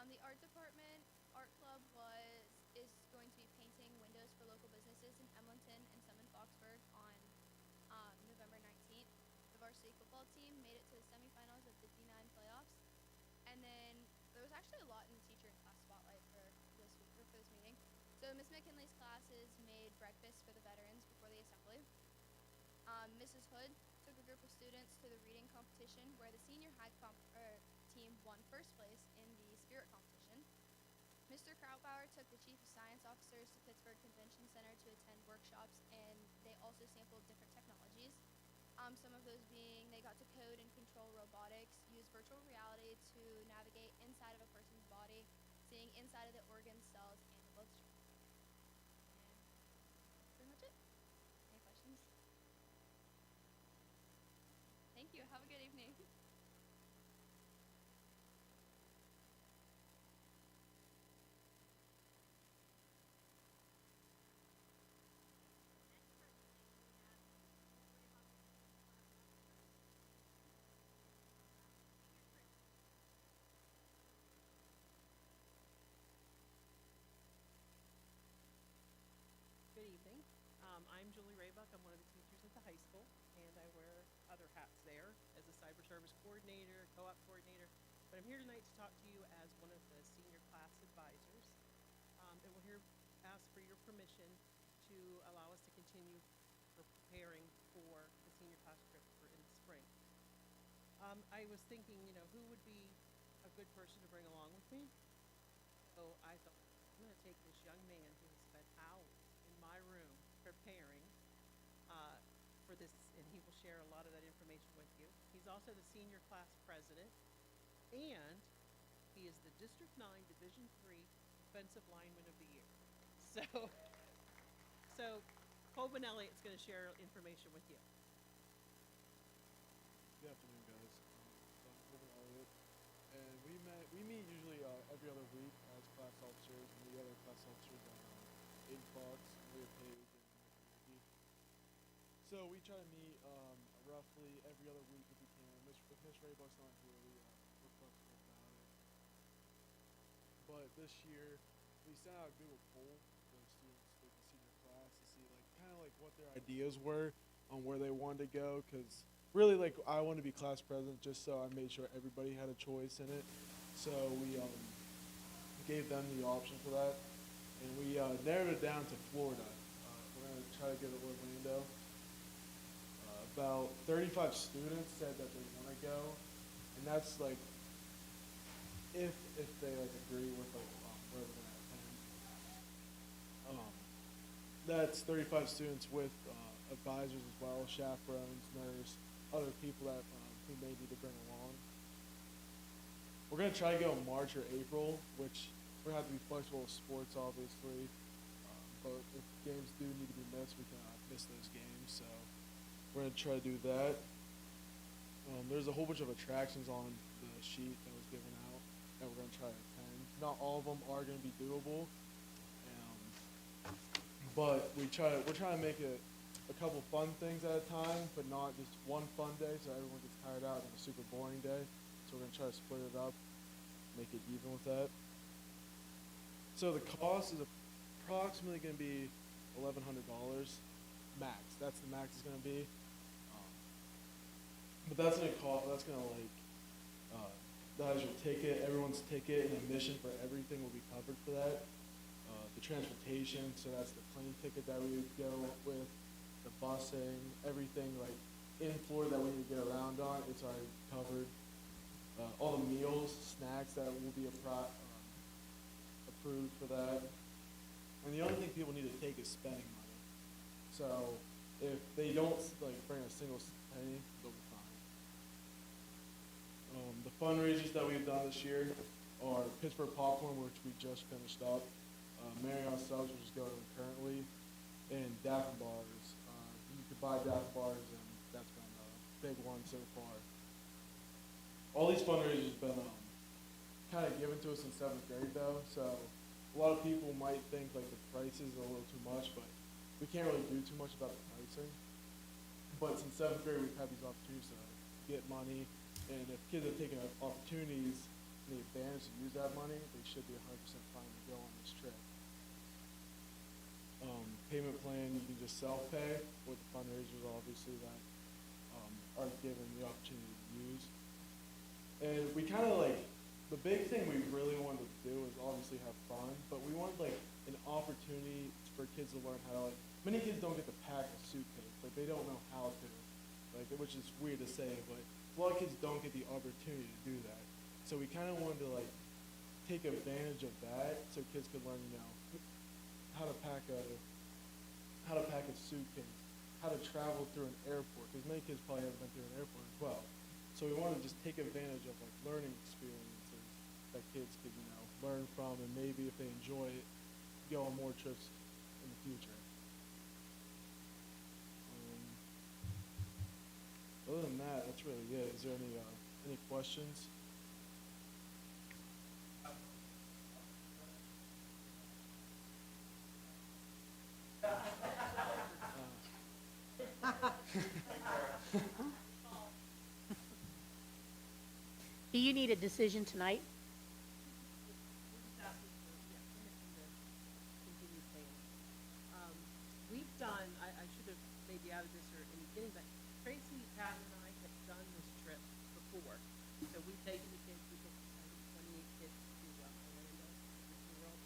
The art department art club is going to be painting windows for local businesses in Emlenton and some in Foxburg on November 19th. The varsity football team made it to the semifinals of the D9 playoffs, and then there was actually a lot in the teacher and class spotlight for this week or for this meeting. So Miss McKinley's classes made breakfast for the veterans before the assembly. Mrs. Hood took a group of students to the reading competition where the senior high team won first place in the spirit competition. Mr. Krautbauer took the chief of science officers to Pittsburgh Convention Center to attend workshops, and they also sampled different technologies. Some of those being they got to code and control robotics, use virtual reality to navigate inside of a person's body, seeing inside of the organs, cells, and the bloodstream. And that's pretty much it. Any questions? Thank you. Have a good evening. Good evening. I'm Julie Raybuck. I'm one of the teachers at the high school, and I wear other hats there as a cyber service coordinator, co-op coordinator. But I'm here tonight to talk to you as one of the senior class advisors. And we're here to ask for your permission to allow us to continue for preparing for the senior class trip for in the spring. I was thinking, who would be a good person to bring along with me? So I thought, I'm going to take this young man who has spent hours in my room preparing for this, and he will share a lot of that information with you. He's also the senior class president, and he is the District 9 Division 3 Defensive Lineman of the Year. So Colvin Elliott's going to share information with you. Good afternoon, guys. So I'm Colvin Elliott, and we meet usually every other week as class officers, and the other class officers are Aiden Fox, Maria Page, and Michael Ricky. So we try to meet roughly every other week if we can. If Miss Raybuck's not here, we're flexible about it. But this year, we sent out a Google poll to the students with the senior class to see kind of what their ideas were on where they wanted to go, because really I wanted to be class president just so I made sure everybody had a choice in it. So we gave them the option for that, and we narrowed it down to Florida. We're going to try to go to Orlando. About 35 students said that they want to go, and that's if they agree with where we're going to attend. That's 35 students with advisors as well, chaperones, nurse, other people that we may need to bring along. We're going to try to go in March or April, which we're going to have to be flexible with sports, obviously. But if games do need to be missed, we cannot miss those games. So we're going to try to do that. There's a whole bunch of attractions on the sheet that was given out that we're going to try to attend. Not all of them are going to be doable, but we're trying to make it a couple fun things at a time, but not just one fun day so everyone gets tired out on a super boring day. So we're going to try to split it up, make it even with that. So the cost is approximately going to be $1,100 max. That's the max it's going to be. But that's going to cost. That's going to that is your ticket. Everyone's ticket and admission for everything will be covered for that. The transportation, so that's the plane ticket that we would go with, the busing, everything in Florida that we need to get around on, it's already covered. All the meals, snacks that will be approved for that. And the only thing people need to take is spending money. So if they don't bring a single penny, they'll be fine. The fundraisers that we've done this year are Pittsburgh Popcorn, which we just finished up, Marriott Subs, which is going on currently, and Daffin Bars. You could buy Daffin Bars, and that's been a big one so far. All these fundraisers have been kind of given to us in 7th grade, though, so a lot of people might think the prices are a little too much, but we can't really do too much about the pricing. But since 7th grade, we've had these opportunities to get money, and if kids are taking opportunities any advantage to use that money, they should be 100% fine to go on this trip. Payment plan, you can just self-pay with the fundraisers, obviously, that are given the opportunity to use. And we kind of like, the big thing we really wanted to do is obviously have fun, but we wanted like an opportunity for kids to learn how to, like, many kids don't get to pack a suitcase, like they don't know how to, like, which is weird to say, but a lot of kids don't get the opportunity to do that. So we kind of wanted to like take advantage of that so kids could learn, you know, how to pack a suitcase, how to travel through an airport, because many kids probably haven't been through an airport as well. So we want to just take advantage of like learning experiences that kids could, you know, learn from, and maybe if they enjoy it, go on more trips in the future. Other than that, that's really it. Is there any questions? Do you need a decision tonight? We're just asking for, permission to continue paying. We've done, I should have maybe added this or in the beginning, but Tracy, Pat, and I have done this trip before. So we've taken the kids, we took, I think, 28 kids to Orlando, Disney World.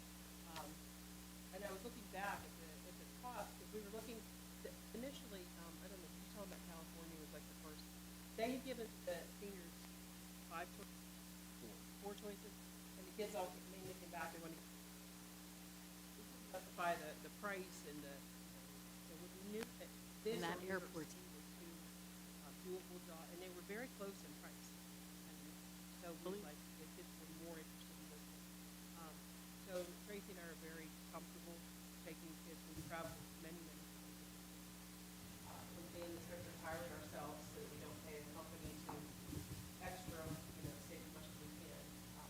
And I was looking back at the cost, because we were looking, initially, I don't know, you were talking about California was like the first, they had given the seniors 5 choices, 4 choices, and the kids all mainly came back, they wanted to justify the price and so we knew that this And that or New York airport. City were two doable jobs, and they were very close in price. And so we Really? like, the kids were more interested in this one. So Tracy and I are very comfortable taking kids, we've traveled many, many times. When being the trips entirely ourselves, so we don't pay a company to extra, save as much as we can.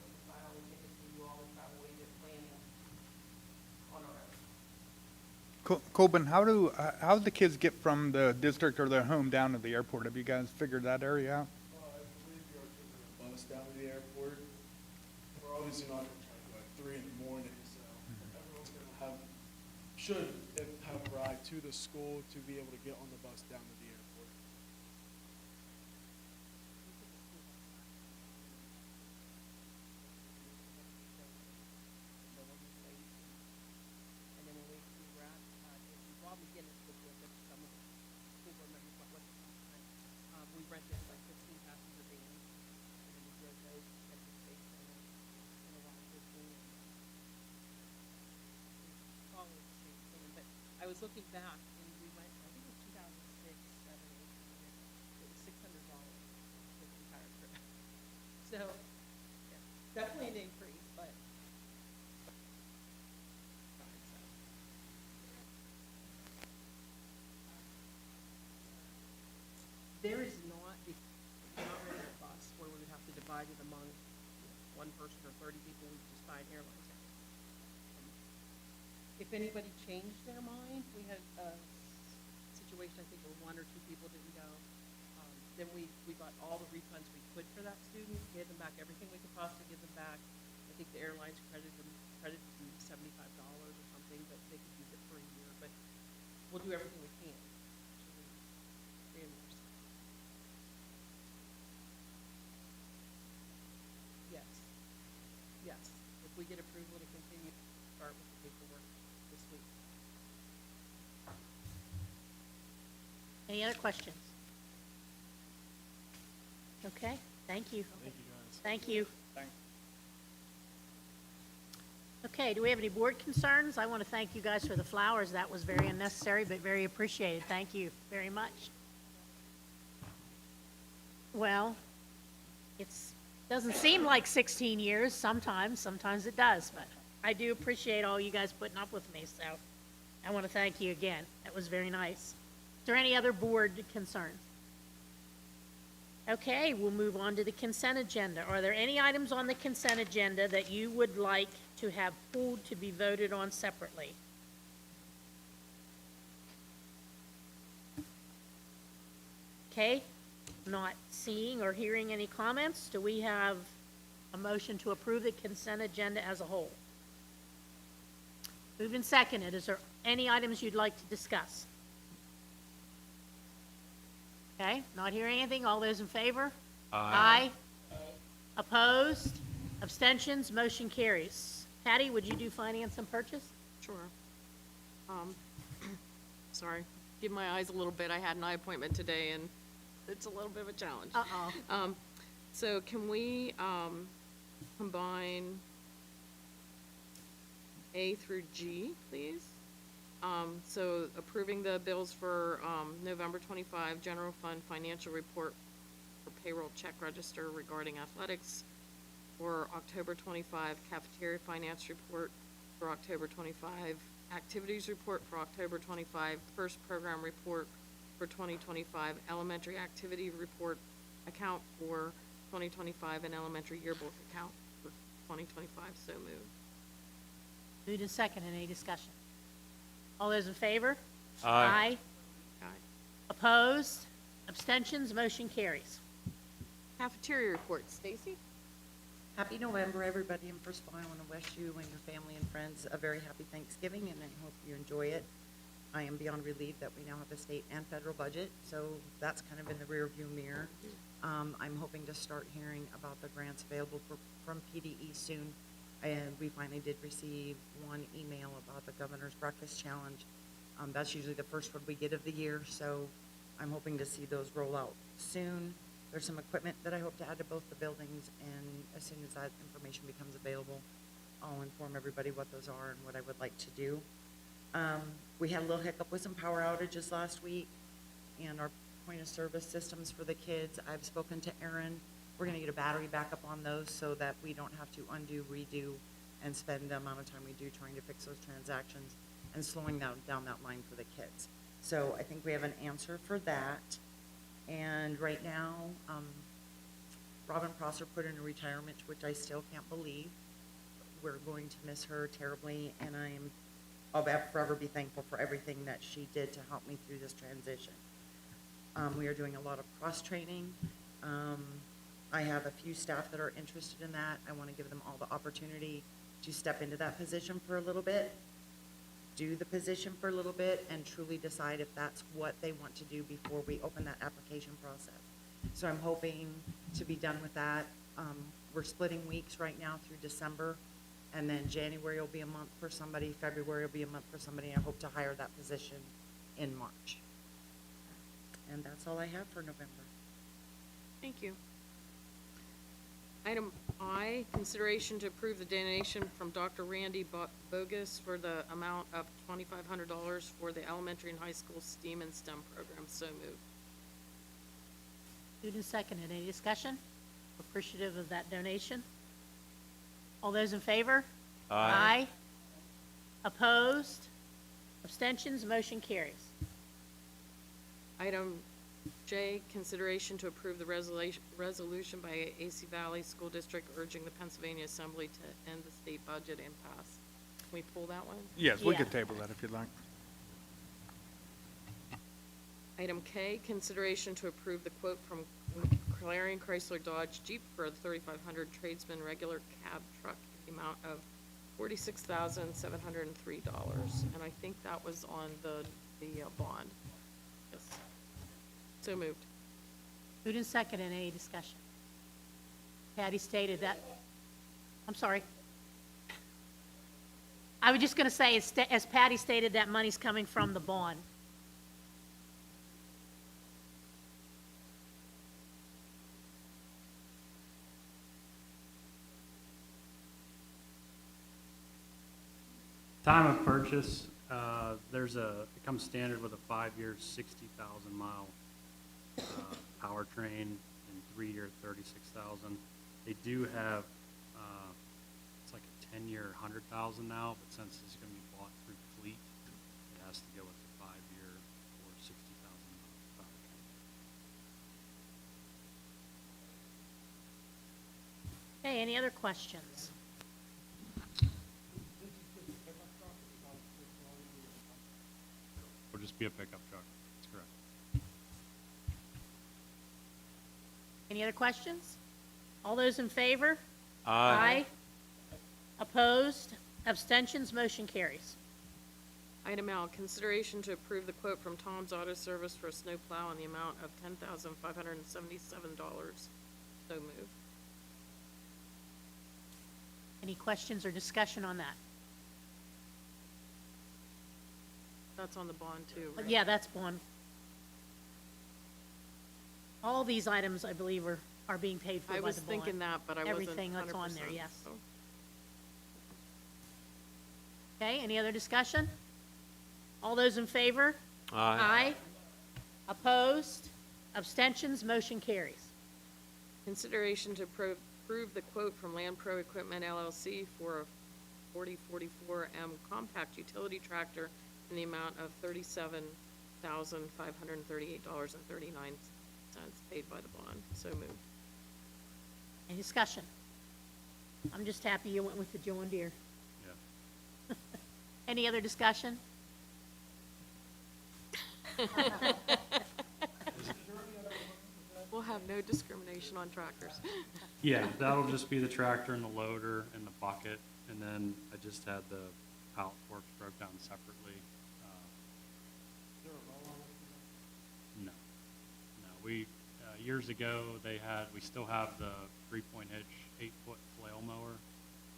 We buy all the tickets, we do all the travel agent planning on our own. Colbin, how do the kids get from the district or their home down to the airport? Have you guys figured that area out? I believe we are taking a bus down to the airport. We're obviously not going to try to go at 3 in the morning, so everyone's going to should have a ride to the school to be able to get on the bus down to the airport. And then when we were at, Rob McGinnis was with us, some of the school board members, what was it last time? We rented like 15 passenger vans, and then we drove those to Central Space Center and around Disney. Follow the same plan, but I was looking back, and we went, I think it was 2006, 7, 8, it was $600 for the entire trip. So, yeah, definitely an increase, but. There is not, it's not really a bus where we would have to divide it among one person or 30 people, we just buy an airline ticket. If anybody changed their mind, we had a situation, I think, where 1 or 2 people didn't go. Then we got all the refunds we could for that student, gave them back everything we could possibly give them back. I think the airlines credited them $75 or something, but they could use it for a year. But we'll do everything we can to reimburse. Yes. Yes. If we get approval to continue, start with the paperwork this week. Any other questions? Okay, thank you. Thank you, guys. Thank you. Thanks. Okay, do we have any board concerns? I want to thank you guys for the flowers. That was very unnecessary, but very appreciated. Thank you very much. Well, doesn't seem like 16 years sometimes it does, but I do appreciate all you guys putting up with me, so I want to thank you again. That was very nice. Is there any other board concerns? Okay, we'll move on to the consent agenda. Are there any items on the consent agenda that you would like to have pulled to be voted on separately? Okay, not seeing or hearing any comments. Do we have a motion to approve the consent agenda as a whole? Moved and seconded. Is there any items you'd like to discuss? Okay, not hearing anything. All those in favor? Aye. Opposed? Abstentions? Motion carries. Patty, would you do finance and purchase? Sure. Sorry, give my eyes a little bit. I had an eye appointment today, and it's a little bit of a challenge. Uh-oh. So can we, combine A through G, please? So approving the bills for, November 25, general fund financial report for payroll check register regarding athletics, for October 25, cafeteria finance report for October 25, activities report for October 25, first program report for 2025, elementary activity report account for 2025, and elementary yearbook account for 2025. So moved. Moved and seconded. Any discussion? All those in favor? Aye. Aye. Opposed? Abstentions? Motion carries. Cafeteria report, Stacy? Happy November, everybody, and first of all, I want to wish you and your family and friends a very happy Thanksgiving, and I hope you enjoy it. I am beyond relieved that we now have a state and federal budget, so that's kind of in the rearview mirror. I'm hoping to start hearing about the grants available from PDE soon, and we finally did receive one email about the Governor's Breakfast Challenge. That's usually the first one we get of the year, so I'm hoping to see those roll out soon. There's some equipment that I hope to add to both the buildings, and as soon as that information becomes available, I'll inform everybody what those are and what I would like to do. We had a little hiccup with some power outages last week, and our point of service systems for the kids, I've spoken to Aaron. We're gonna get a battery backup on those so that we don't have to undo, redo, and spend the amount of time we do trying to fix those transactions and slowing down that line for the kids. So I think we have an answer for that. And right now, Robin Prosser put in a retirement, which I still can't believe. We're going to miss her terribly, and I'll forever be thankful for everything that she did to help me through this transition. We are doing a lot of cross-training. I have a few staff that are interested in that. I want to give them all the opportunity to step into that position for a little bit, do the position for a little bit, and truly decide if that's what they want to do before we open that application process. So I'm hoping to be done with that. We're splitting weeks right now through December, and then January will be a month for somebody, February will be a month for somebody. I hope to hire that position in March. And that's all I have for November. Thank you. Item I, consideration to approve the donation from Dr. Randy Bogus for the amount of $2,500 for the elementary and high school STEAM and STEM program. So moved. Moved and seconded. Any discussion? Appreciative of that donation? All those in favor? Aye. Opposed? Abstentions? Motion carries. Item J, consideration to approve the resolution by AC Valley School District urging the Pennsylvania Assembly to end the state budget impasse. Can we pull that one? Yes, we Yeah. could table that if you'd like. Item K, consideration to approve the quote from Clarion Chrysler Dodge Jeep for the 3,500 tradesman regular cab truck, the amount of $46,703. And I think that was on the bond. Yes. So moved. Moved and seconded. Any discussion? Patty stated that, I'm sorry. I was just going to say, as Patty stated, that money's coming from the bond. Time of purchase, it comes standard with a 5-year, 60,000 mile powertrain and 3-year, 36,000. They do have, it's like a 10-year, 100,000 now, but since it's going to be bought through fleet, it has to go with the 5-year or 60,000 mile powertrain. Okay, any other questions? It'll just be a pickup truck, that's correct. Any other questions? All those in favor? Aye. Opposed? Abstentions? Motion carries. Item L, consideration to approve the quote from Tom's Auto Service for a snow plow in the amount of $10,577. So moved. Any questions or discussion on that? That's on the bond too, right? Yeah, that's one. All these items, I believe, are being paid for by I the was bond. thinking that, but I wasn't 100%. Everything that's on there, yes. so. Okay, any other discussion? All those in favor? Aye. Opposed? Abstentions? Motion carries. Consideration to approve the quote from Land Pro Equipment LLC for a 4044M compact utility tractor in the amount of $37,538.39 paid by the bond. So moved. Any discussion? I'm just happy you went with the John Deere. Yeah. Any other discussion? We'll have no discrimination on tractors. Yeah, that'll just be the tractor and the loader and the bucket, and then I just had the pallet forks broke down separately. No, we, years ago, we still have the 3-point hitch, 8-foot flail mower,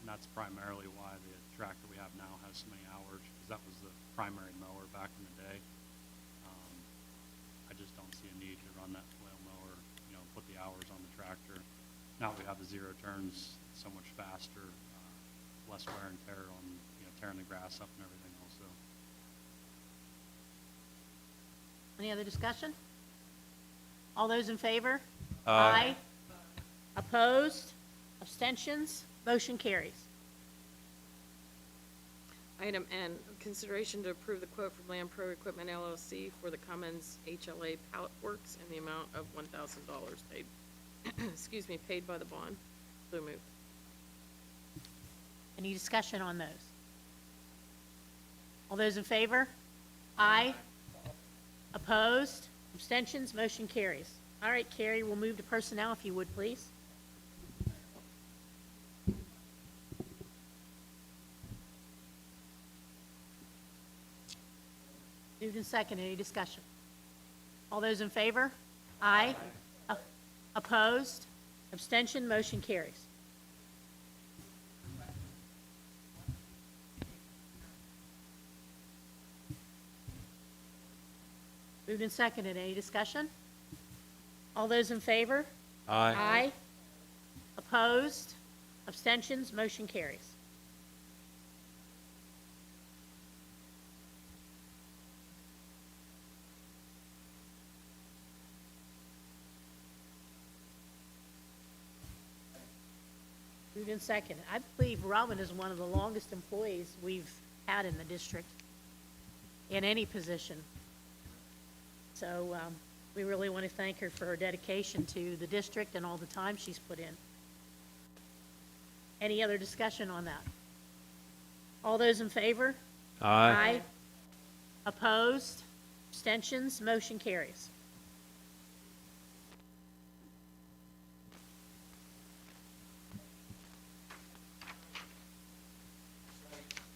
and that's primarily why the tractor we have now has so many hours, because that was the primary mower back in the day. I just don't see a need to run that flail mower, put the hours on the tractor. Now that we have the zero turns, it's so much faster, less wear and tear on, tearing the grass up and everything also. Any other discussion? All those in favor? Aye. Opposed? Abstentions? Motion carries. Item N, consideration to approve the quote from Land Pro Equipment LLC for the Cummins HLA pallet works in the amount of $1,000 paid, paid by the bond. So moved. Any discussion on those? All those in favor? Aye. Opposed? Abstentions? Motion carries. All right, Carrie, we'll move to personnel if you would, please. Moved and second. Any discussion? All those in favor? Aye. Opposed? Abstention? Motion carries. Moved and seconded. Any discussion? All those in favor? Aye. Opposed? Abstentions? Motion carries. Moved and seconded. I believe Robin is one of the longest employees we've had in the district, in any position. So we really want to thank her for her dedication to the district and all the time she's put in. Any other discussion on that? All those in favor? Aye. Opposed? Abstentions? Motion carries.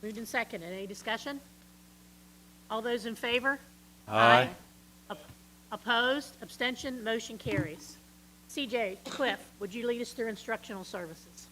Moved and seconded. Any discussion? All those in favor? Aye. Opposed? Abstention? Motion carries. CJ, Cliff, would you lead us through instructional services?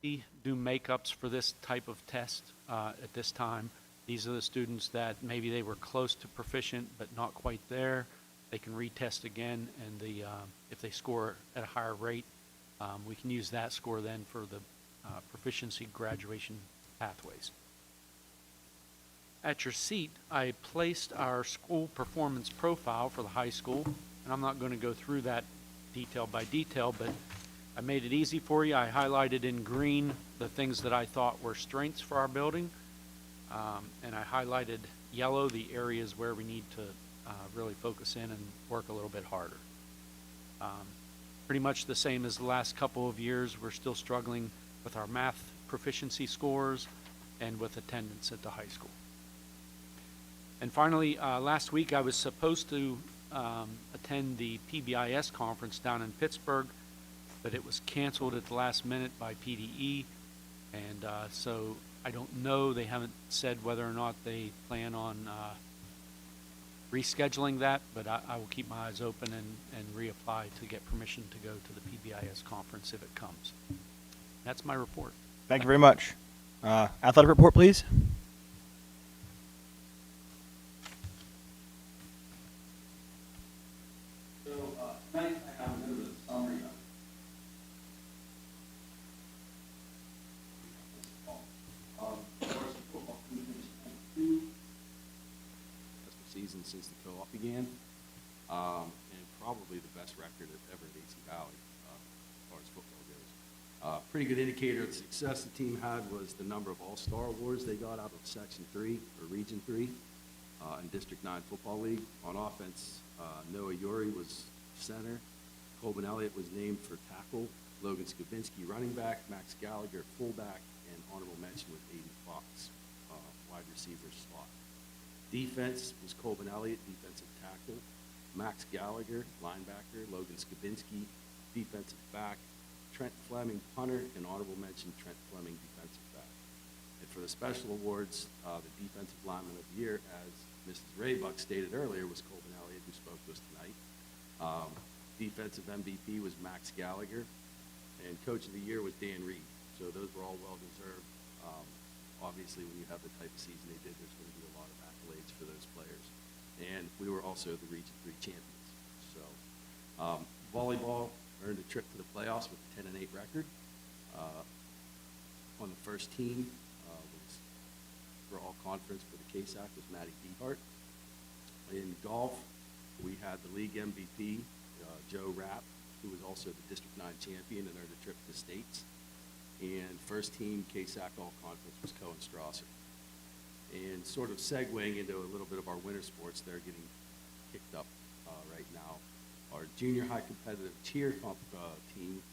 do makeups for this type of test at this time. These are the students that maybe they were close to proficient but not quite there. They can retest again, and if they score at a higher rate, we can use that score then for the proficiency graduation pathways. At your seat, I placed our school performance profile for the high school, and I'm not going to go through that detail by detail, but I made it easy for you. I highlighted in green the things that I thought were strengths for our building, and I highlighted yellow the areas where we need to really focus in and work a little bit harder. Pretty much the same as the last couple of years. We're still struggling with our math proficiency scores and with attendance at the high school. And finally, last week I was supposed to attend the PBIS conference down in Pittsburgh, but it was canceled at the last minute by PDE, and so I don't know. They haven't said whether or not they plan on rescheduling that, but I will keep my eyes open and reapply to get permission to go to the PBIS conference if it comes. That's my report. Thank you very much. Athletic report, please. So tonight I have a bit of a summary of varsity football team finished 2 season since the co-op began, and probably the best record ever at AC Valley as far as football goes. Pretty good indicator of the success the team had was the number of All-Star awards they got out of Section 3 or Region 3 in District 9 Football League. On offense, Noah Yuri was center, Colvin Elliott was named for tackle, Logan Skabinski running back, Max Gallagher fullback, and honorable mention with Aiden Fox, wide receiver slot. Defense was Colvin Elliott, defensive tackle, Max Gallagher, linebacker, Logan Skabinski, defensive back, Trent Fleming, punter, and honorable mention Trent Fleming, defensive back. And for the special awards, the defensive lineman of the year, as Mrs. Raybuck stated earlier, was Colvin Elliott, who spoke to us tonight. Defensive MVP was Max Gallagher, and coach of the year was Dan Reed. So those were all well-deserved. Obviously, when you have the type of season they did, there's going to be a lot of accolades for those players. And we were also the Region 3 champions. So volleyball earned a trip to the playoffs with a 10-8 record. On the first team was for all conference for the KSAC was Maddie Dehart. In golf, we had the league MVP, Joe Rapp, who was also the District 9 champion and earned a trip to the States. And first team KSAC all conference was Cohen Strasser. And sort of segueing into a little bit of our winter sports, they're getting kicked up right now. Our junior high competitive cheer team,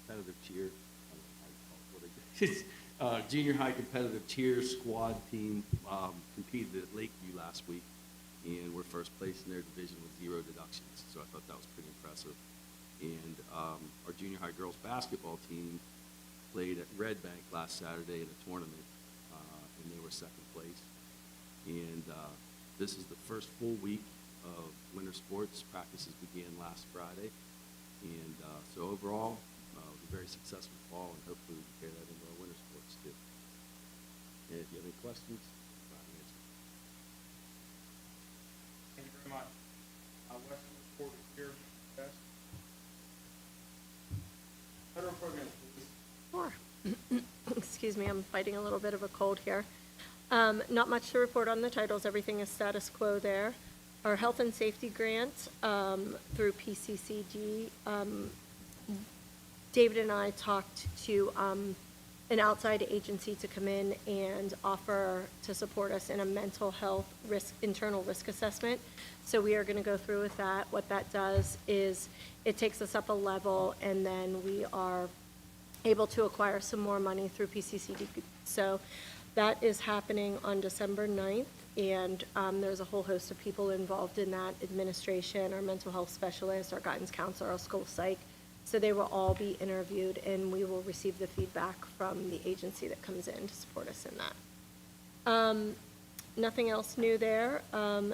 competitive cheer, I don't know how you call it, what they do. Junior high competitive cheer squad team competed at Lakeview last week, and we're first place in their division with 0 deductions. So I thought that was pretty impressive. And our junior high girls basketball team played at Red Bank last Saturday in a tournament, and they were second place. And this is the first full week of winter sports. Practices began last Friday. And so overall, it was a very successful fall, and hopefully we can carry that into our winter sports too. And if you have any questions, I'll answer. Thank you very much. Western report is here. Best. Federal program, please. Sure. Excuse me, I'm fighting a little bit of a cold here. Not much to report on the titles. Everything is status quo there. Our health and safety grant through PCCD, David and I talked to an outside agency to come in and offer to support us in a mental health internal risk assessment. So we are going to go through with that. What that does is it takes us up a level, and then we are able to acquire some more money through PCCD. So that is happening on December 9th, and there's a whole host of people involved in that: administration, our mental health specialist, our guidance counselor, our school psych. So they will all be interviewed, and we will receive the feedback from the agency that comes in to support us in that. Nothing else new there.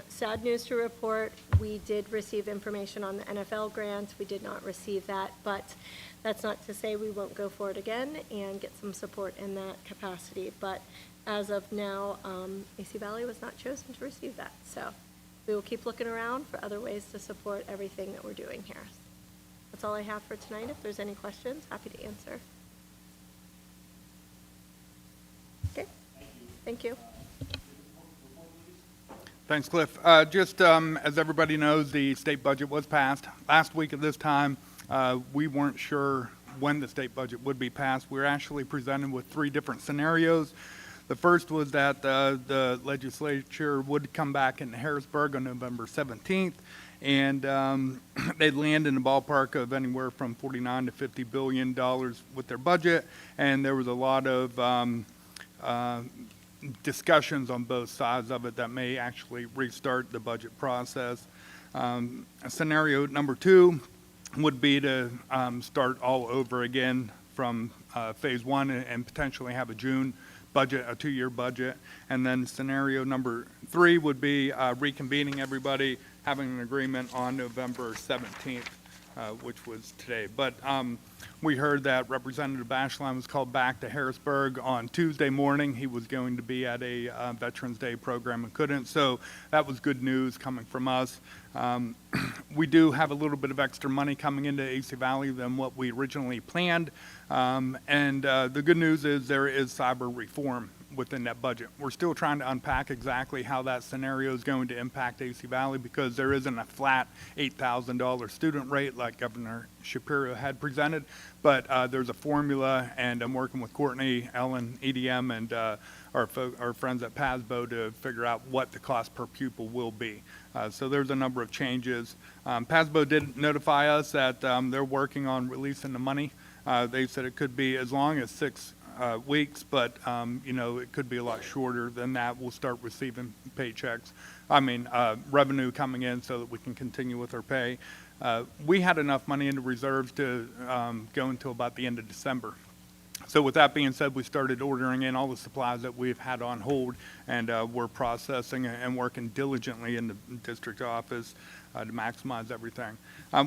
Sad news to report, we did receive information on the NFL grant. We did not receive that, but that's not to say we won't go for it again and get some support in that capacity. But as of now, AC Valley was not chosen to receive that. So we will keep looking around for other ways to support everything that we're doing here. That's all I have for tonight. If there's any questions, happy to answer. Okay, thank you. Thanks, Cliff. Just as everybody knows, the state budget was passed. Last week at this time, we weren't sure when the state budget would be passed. We were actually presented with 3 different scenarios. The first was that the legislature would come back in Harrisburg on November 17th, and they'd land in the ballpark of anywhere from $49 to $50 billion with their budget, and there was a lot of discussions on both sides of it that may actually restart the budget process. Scenario number 2 would be to start all over again from phase 1 and potentially have a June budget, a 2-year budget. And then scenario number 3 would be reconvening everybody, having an agreement on November 17th, which was today. But we heard that Representative Bashline was called back to Harrisburg on Tuesday morning. He was going to be at a Veterans Day program and couldn't, so that was good news coming from us. We do have a little bit of extra money coming into AC Valley than what we originally planned, and the good news is there is cyber reform within that budget. We're still trying to unpack exactly how that scenario is going to impact AC Valley, because there isn't a flat $8,000 student rate like Governor Shapiro had presented, but there's a formula, and I'm working with Courtney, Ellen, EDM, and our friends at PASBO to figure out what the cost per pupil will be. So there's a number of changes. PASBO did notify us that they're working on releasing the money. They said it could be as long as 6 weeks, but you know, it could be a lot shorter than that. We'll start receiving paychecks, revenue coming in so that we can continue with our pay. We had enough money in the reserves to go until about the end of December. So with that being said, we started ordering in all the supplies that we've had on hold, and we're processing and working diligently in the district office to maximize everything.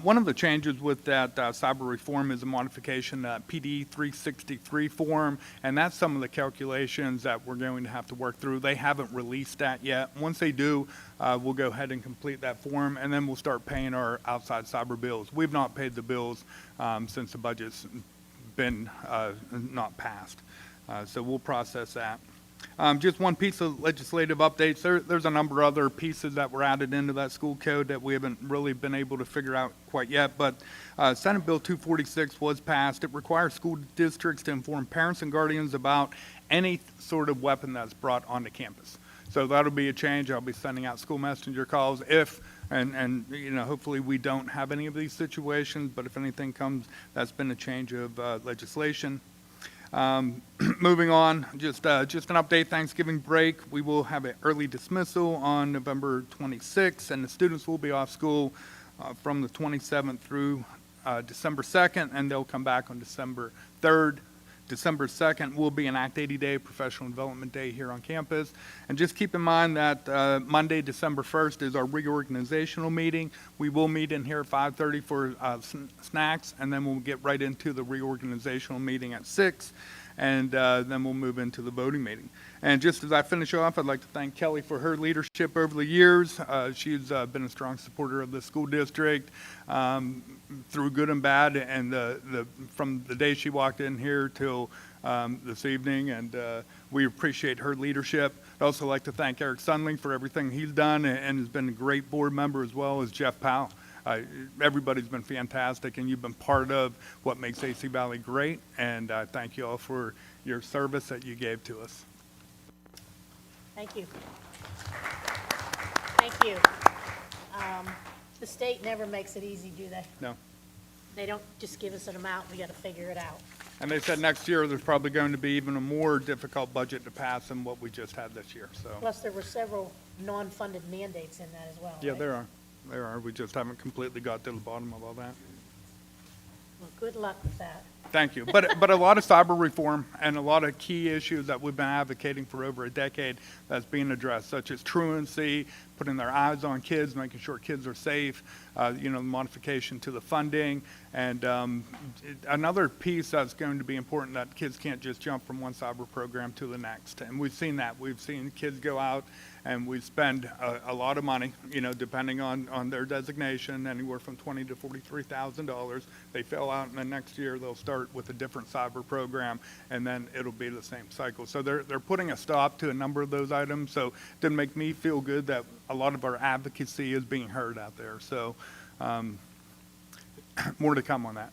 One of the changes with that cyber reform is a modification, PD 363 form, and that's some of the calculations that we're going to have to work through. They haven't released that yet. Once they do, we'll go ahead and complete that form, and then we'll start paying our outside cyber bills. We've not paid the bills since the budget's been not passed. So we'll process that. Just one piece of legislative updates. There's a number of other pieces that were added into that school code that we haven't really been able to figure out quite yet, but Senate Bill 246 was passed. It requires school districts to inform parents and guardians about any sort of weapon that's brought onto campus. So that'll be a change. I'll be sending out school messenger calls if, and you know, hopefully we don't have any of these situations, but if anything comes, that's been a change of legislation. Moving on, just an update, Thanksgiving break. We will have an early dismissal on November 26th, and the students will be off school from the 27th through December 2nd, and they'll come back on December 3rd. December 2nd will be an Act 80 Day, Professional Development Day here on campus. And just keep in mind that Monday, December 1st is our reorganizational meeting. We will meet in here at 5:30 for snacks, and then we'll get right into the reorganizational meeting at 6, and then we'll move into the voting meeting. And just as I finish off, I'd like to thank Kelly for her leadership over the years. She's been a strong supporter of the school district through good and bad, and from the day she walked in here till this evening, and we appreciate her leadership. I'd also like to thank Eric Sundling for everything he's done, and has been a great board member, as well as Jeff Powell. Everybody's been fantastic, and you've been part of what makes AC Valley great, and thank you all for your service that you gave to us. Thank you. Thank you. The state never makes it easy, do they? No. They don't just give us an amount, we gotta figure it out. And they said next year there's probably going to be even a more difficult budget to pass than what we just had this year, so. Plus, there were several non-funded mandates in that as well, Yeah, right? there are. There are. We just haven't completely got to the bottom of all that. Well, good luck with that. Thank you. But a lot of cyber reform and a lot of key issues that we've been advocating for over a decade that's being addressed, such as truancy, putting their eyes on kids, making sure kids are safe, modification to the funding, and another piece that's going to be important, that kids can't just jump from one cyber program to the next. And we've seen that. We've seen kids go out and we spend a lot of money, depending on their designation, anywhere from $20,000 to $43,000. They fill out, and the next year they'll start with a different cyber program, and then it'll be the same cycle. So they're putting a stop to a number of those items. So it didn't make me feel good that a lot of our advocacy is being heard out there. So more to come on that.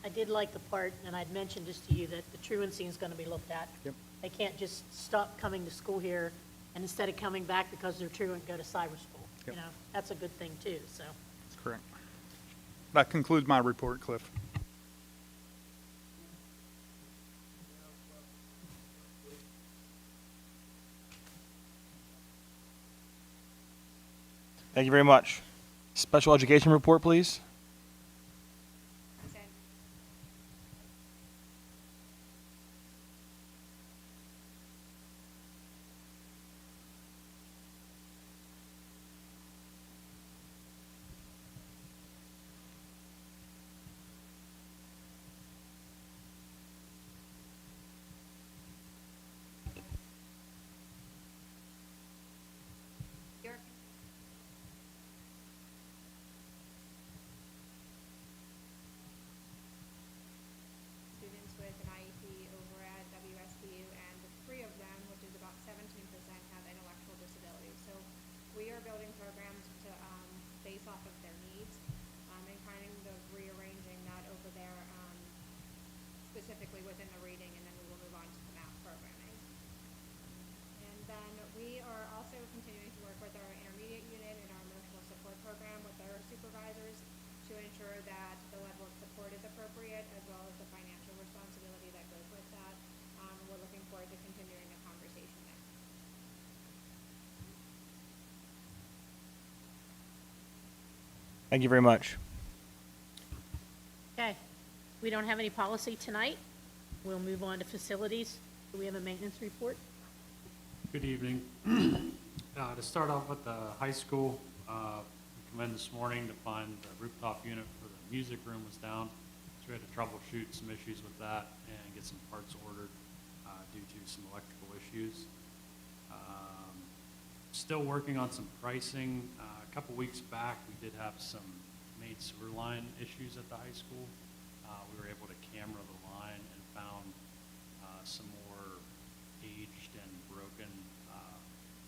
I did like the part, and I'd mentioned this to you, that the truancy is going to be looked at. Yep. They can't just stop coming to school here, and instead of coming back because they're truant, go to cyber school. Yep. That's a good thing too, so. That's correct. That concludes my report, Cliff. Thank you very much. Special education report, please. students with an IEP over at WSBU, and the 3 of them, which is about 17%, have intellectual disabilities. So we are building programs to base off of their needs, and kind of rearranging that over there, specifically within the reading, and then we will move on to the math programming. And then we are also continuing to work with our intermediate unit and our emotional support program with our supervisors to ensure that the level of support is appropriate, as well as the financial responsibility that goes with that. We're looking forward to continuing the conversation there. Thank you very much. Okay, we don't have any policy tonight. We'll move on to facilities. Do we have a maintenance report? Good evening. To start off with the high school, we come in this morning to find the rooftop unit for the music room was down. So we had to troubleshoot some issues with that and get some parts ordered due to some electrical issues. Still working on some pricing. A couple weeks back, we did have some main sewer line issues at the high school. We were able to camera the line and found some more aged and broken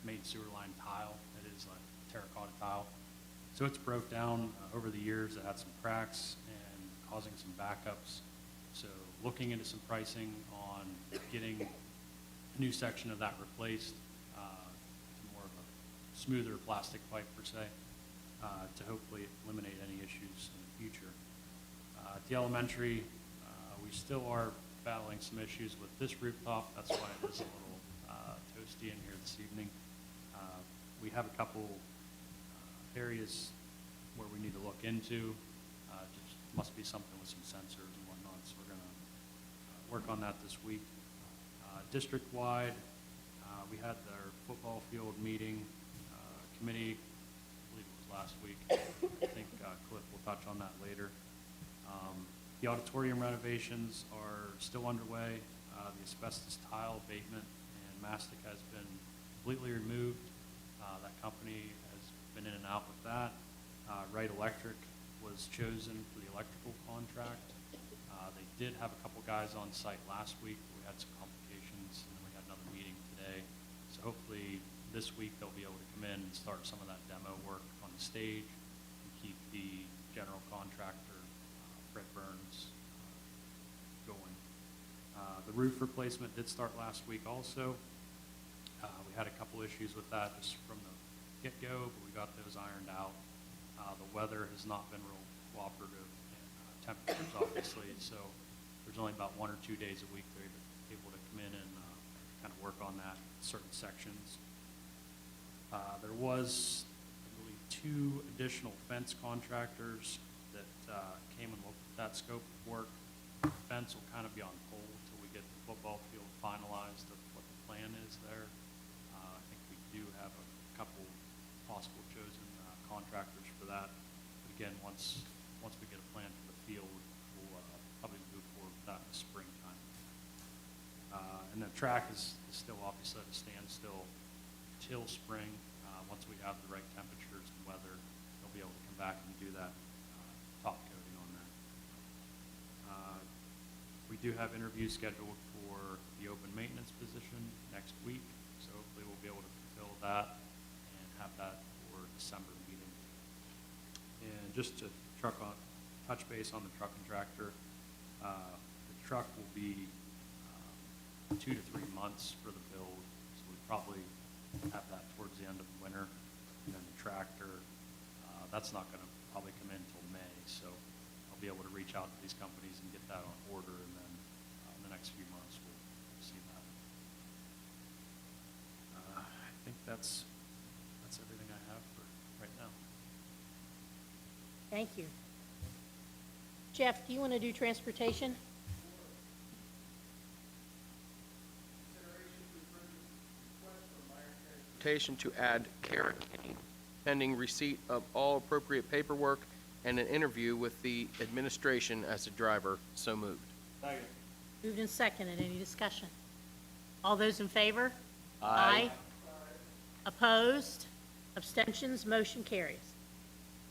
main sewer line tile. It is like terracotta tile. So it's broke down over the years. It had some cracks and causing some backups. So looking into some pricing on getting a new section of that replaced, more of a smoother plastic pipe per se, to hopefully eliminate any issues in the future. At the elementary, we still are battling some issues with this rooftop. That's why it is a little toasty in here this evening. We have a couple areas where we need to look into. Just must be something with some sensors and whatnot, so we're going to work on that this week. District-wide, we had our football field meeting committee, I believe it was last week. I think Cliff will touch on that later. The auditorium renovations are still underway. The asbestos tile abatement and mastic has been completely removed. That company has been in and out with that. Wright Electric was chosen for the electrical contract. They did have a couple guys on site last week, but we had some complications, and then we had another meeting today. So hopefully this week they'll be able to come in and start some of that demo work on the stage and keep the general contractor, Fred Burns, going. The roof replacement did start last week also. We had a couple issues with that just from the get-go, but we got those ironed out. The weather has not been real cooperative, and temperatures obviously, so there's only about 1 or 2 days a week they're able to come in and kind of work on that in certain sections. There was, I believe, 2 additional fence contractors that came and looked at that scope of work. Fence will kind of be on hold until we get the football field finalized of what the plan is there. I think we do have a couple possible chosen contractors for that. But again, once we get a plan for the field, we'll probably move forward with that in the springtime. And the track is still obviously at a standstill till spring. Once we have the right temperatures and weather, they'll be able to come back and do that top coating on that. We do have interviews scheduled for the open maintenance position next week, so hopefully we'll be able to fulfill that and have that for December meeting. And just to touch base on the truck and tractor, the truck will be 2 to 3 months for the build, so we probably have that towards the end of the winter. And then the tractor, that's not gonna probably come in until May, so I'll be able to reach out to these companies and get that on order, and then in the next few months we'll see that. I think that's everything I have for right now. Thank you. Jeff, do you want to do transportation? To add Karen Kane, pending receipt of all appropriate paperwork and an interview with the administration as a driver. So moved. Moved and seconded. Any discussion? All those in favor? Aye. Opposed? Abstentions? Motion carries.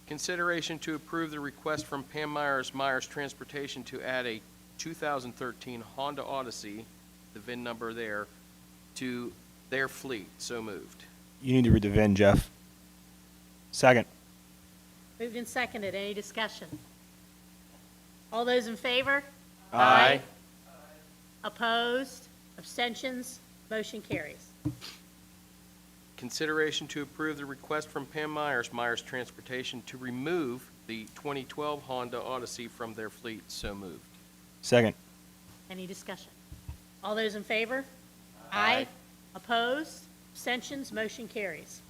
Consideration to approve the request from Pam Myers Transportation to add a 2013 Honda Odyssey, the VIN number there, to their fleet. So moved. You need to read the VIN, Jeff. Second. Moved and seconded. Any discussion? All those in favor? Aye. Opposed? Abstentions? Motion carries. Consideration to approve the request from Pam Myers Transportation to remove the 2012 Honda Odyssey from their fleet. So moved. Second. Any discussion? All those in favor? Aye. Opposed? Abstentions? Motion carries.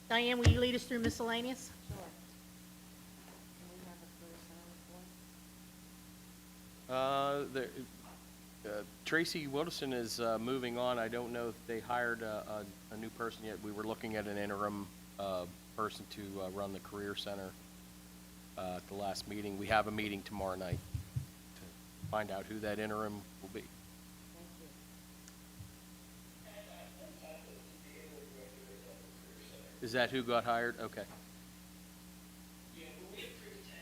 Diane, will you lead us through miscellaneous? Tracy Wilson is moving on. I don't know if they hired a new person yet. We were looking at an interim person to run the Career Center at the last meeting. We have a meeting tomorrow night to find out who that interim will be. Is that who got hired? Okay. Yeah, but we approved 10,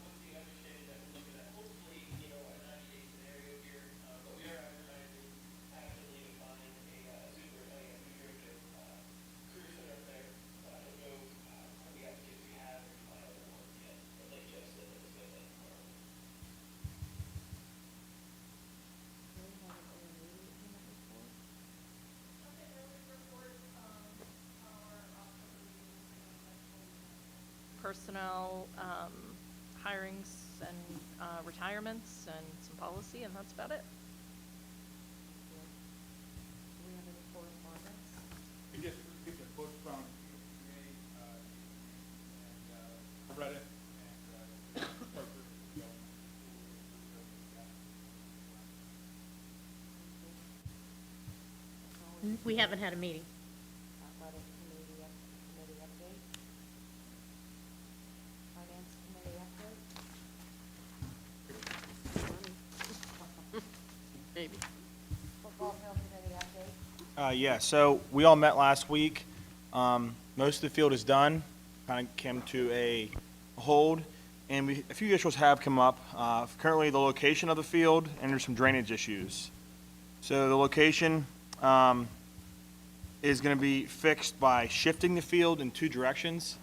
with the understanding that we're looking at hopefully, a 90-day scenario here, but we are advertising actively to find a super, a New York, career center up there. So I don't know, how many applicants we have or find other ones yet, but like Jeff said, let's get that tomorrow. Personnel, hirings and retirements and some policy, and that's about it. We just received a book from and read it. We haven't had a meeting. Maybe. Yeah, so we all met last week. Most of the field is done, kind of came to a hold, and a few issues have come up. Currently, the location of the field, and there's some drainage issues. So the location is going to be fixed by shifting the field in 2 directions.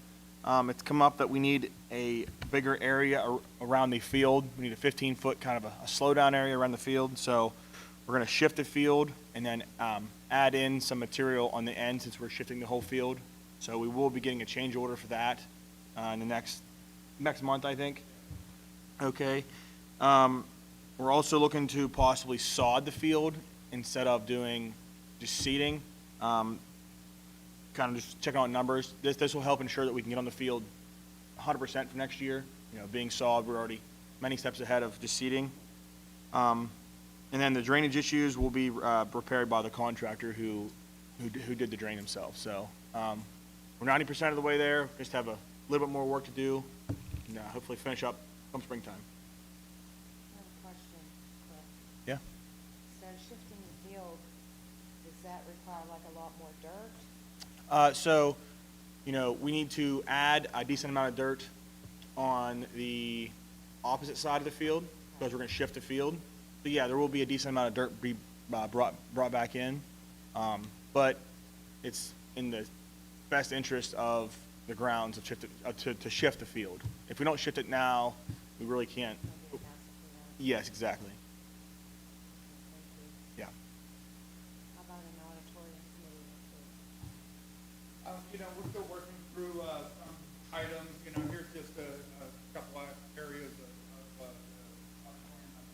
It's come up that we need a bigger area around the field. We need a 15-foot kind of a slowdown area around the field. So we're going to shift the field and then add in some material on the end since we're shifting the whole field. So we will be getting a change order for that in the next month, I think. Okay. We're also looking to possibly sod the field instead of doing just seeding. Kind of just checking out numbers. This will help ensure that we can get on the field 100% for next year. Being sod, we're already many steps ahead of just seeding. And then the drainage issues will be repaired by the contractor who did the drain himself. So we're 90% of the way there. Just have a little bit more work to do, and hopefully finish up come springtime. I have a question, Cliff. Yeah. So shifting the field, does that require like a lot more dirt? So, we need to add a decent amount of dirt on the opposite side of the field because we're going to shift the field. So yeah, there will be a decent amount of dirt be brought back in, but it's in the best interest of the grounds to shift the field. If we don't shift it now, we really can't. Yes, exactly. Yeah. How about an auditorium committee? We're still working through some items. Here's just a couple of areas of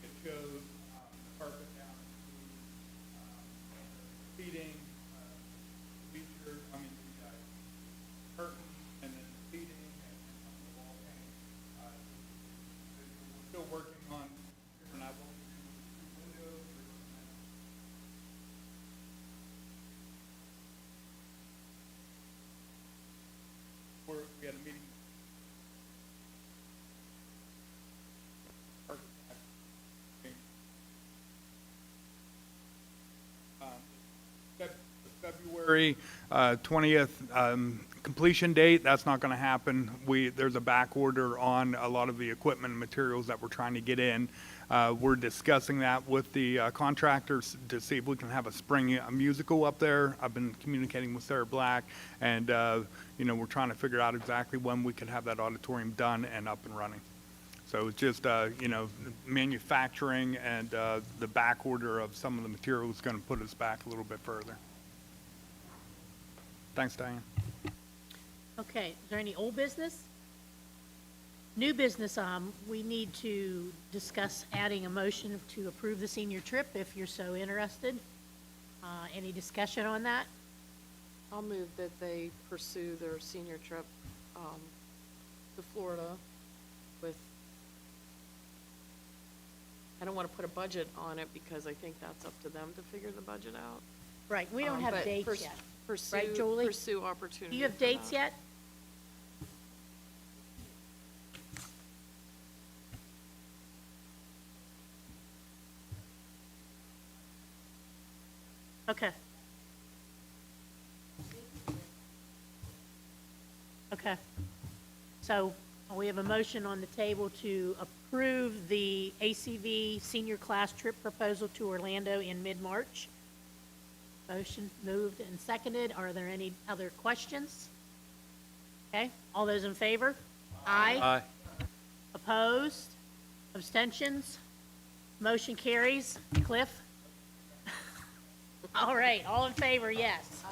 kid shows, the carpet down, seating, feature, the curtain, and then the seating, and some of the wall paint. We're still working on figuring out what we do with the windows. We had a meeting. February 20th completion date, that's not going to happen. There's a back order on a lot of the equipment and materials that we're trying to get in. We're discussing that with the contractors to see if we can have a spring musical up there. I've been communicating with Sarah Black, and we're trying to figure out exactly when we can have that auditorium done and up and running. So it's just, manufacturing and the back order of some of the materials is going to put us back a little bit further. Thanks, Diane. Okay, is there any old business? New business, we need to discuss adding a motion to approve the senior trip if you're so interested. Any discussion on that? I'll move that they pursue their senior trip to Florida with, I don't want to put a budget on it because I think that's up to them to figure the budget out. Right, we don't have But dates yet. Pursue, Right, Julie? pursue opportunity. Do you have for dates that. yet? Okay. Okay. So we have a motion on the table to approve the ACV senior class trip proposal to Orlando in mid-March. Motion moved and seconded. Are there any other questions? Okay, all those in favor? Aye. Opposed? Abstentions? Motion carries. Cliff? All right, all in favor, yes.